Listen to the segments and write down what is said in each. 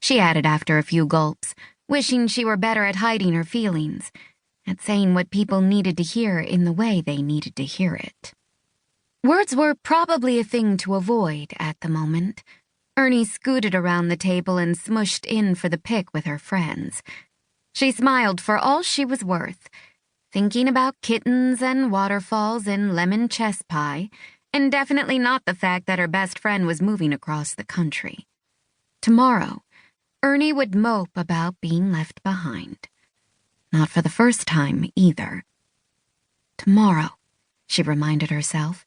she added after a few gulps, wishing she were better at hiding her feelings, at saying what people needed to hear in the way they needed to hear it. Words were probably a thing to avoid at the moment. Ernie scooted around the table and smushed in for the pic with her friends. She smiled for all she was worth, thinking about kittens and waterfalls and lemon chess pie, and definitely not the fact that her best friend was moving across the country. Tomorrow, Ernie would mope about being left behind. Not for the first time, either. Tomorrow, she reminded herself.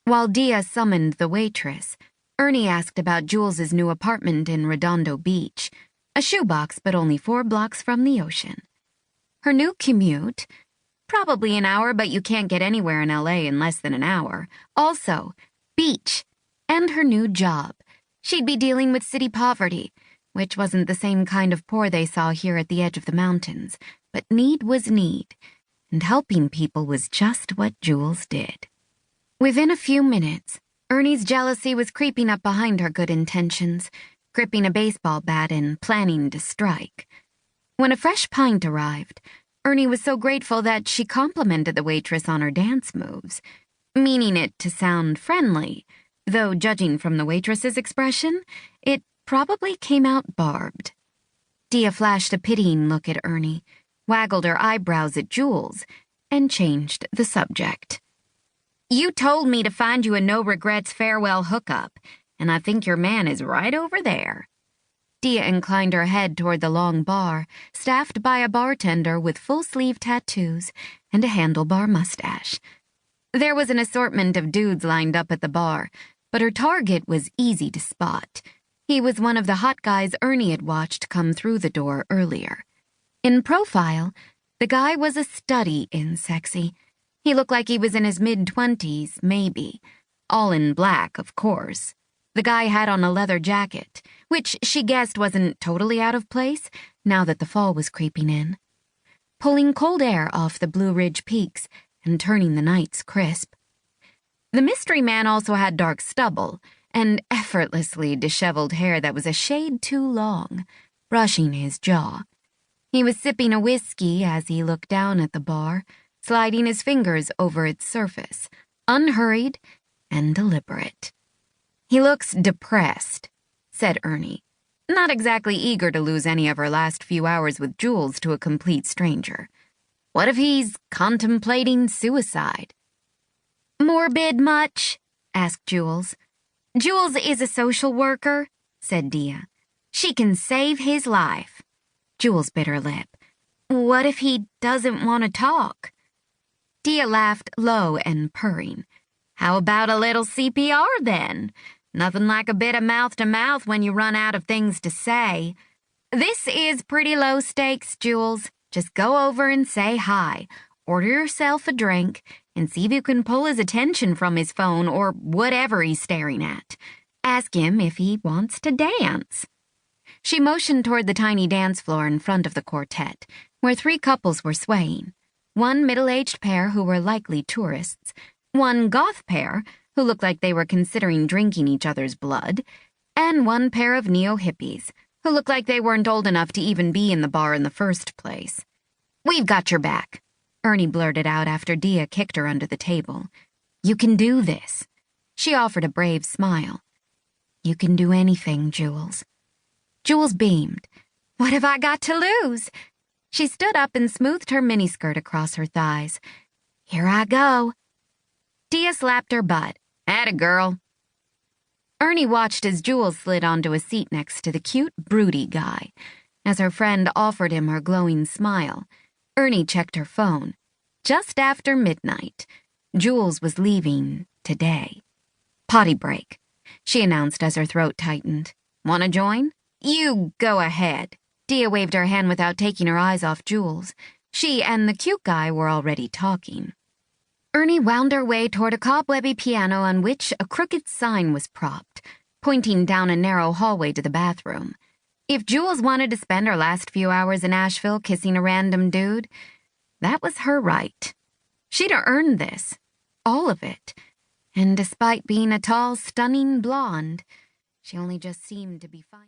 While Dia summoned the waitress, Ernie asked about Jules's new apartment in Redondo Beach, a shoebox but only 4 blocks from the ocean. Her new commute, probably an hour, but you can't get anywhere in LA in less than an hour. Also, beach, and her new job. She'd be dealing with city poverty, which wasn't the same kind of poor they saw here at the edge of the mountains, but need was need, and helping people was just what Jules did. Within a few minutes, Ernie's jealousy was creeping up behind her good intentions, gripping a baseball bat and planning to strike. When a fresh pint arrived, Ernie was so grateful that she complimented the waitress on her dance moves, meaning it to sound friendly, though judging from the waitress's expression, it probably came out barbed. Dia flashed a pitying look at Ernie, waggled her eyebrows at Jules, and changed the subject. "You told me to find you a no-regrets farewell hookup, and I think your man is right over there." Dia inclined her head toward the long bar, staffed by a bartender with full-sleeve tattoos and a handlebar mustache. There was an assortment of dudes lined up at the bar, but her target was easy to spot. He was one of the hot guys Ernie had watched come through the door earlier. In profile, the guy was a study in sexy. He looked like he was in his mid-20s, maybe. All in black, of course. The guy had on a leather jacket, which she guessed wasn't totally out of place now that the fall was creeping in, pulling cold air off the Blue Ridge peaks and turning the nights crisp. The mystery man also had dark stubble and effortlessly disheveled hair that was a shade too long, brushing his jaw. He was sipping a whiskey as he looked down at the bar, sliding his fingers over its surface, unhurried and deliberate. "He looks depressed," said Ernie, not exactly eager to lose any of her last few hours with Jules to a complete stranger. What if he's contemplating suicide? "Morbid much?" asked Jules. "Jules is a social worker," said Dia. "She can save his life." Jules bit her lip. "What if he doesn't want to talk?" Dia laughed low and purring. "How about a little CPR then? Nothing like a bit of mouth-to-mouth when you run out of things to say. This is pretty low stakes, Jules. Just go over and say hi, order yourself a drink, and see if you can pull his attention from his phone or whatever he's staring at. Ask him if he wants to dance." She motioned toward the tiny dance floor in front of the quartet, where 3 couples were swaying. One middle-aged pair who were likely tourists, one goth pair who looked like they were considering drinking each other's blood, and one pair of neo-hippies who looked like they weren't old enough to even be in the bar in the first place. "We've got your back," Ernie blurted out after Dia kicked her under the table. "You can do this." She offered a brave smile. "You can do anything, Jules." Jules beamed. "What have I got to lose?" She stood up and smoothed her miniskirt across her thighs. "Here I go." Dia slapped her butt. "Atta girl." Ernie watched as Jules slid onto a seat next to the cute, broody guy. As her friend offered him her glowing smile, Ernie checked her phone. Just after midnight. Jules was leaving today. "Potty break," she announced as her throat tightened. "Want to join?" "You go ahead." Dia waved her hand without taking her eyes off Jules. She and the cute guy were already talking. Ernie wound her way toward a cobwebby piano on which a crooked sign was propped, pointing down a narrow hallway to the bathroom. If Jules wanted to spend her last few hours in Asheville kissing a random dude, that was her right. She'd earned this, all of it, and despite being a tall, stunning blonde, she only just seemed to be fine.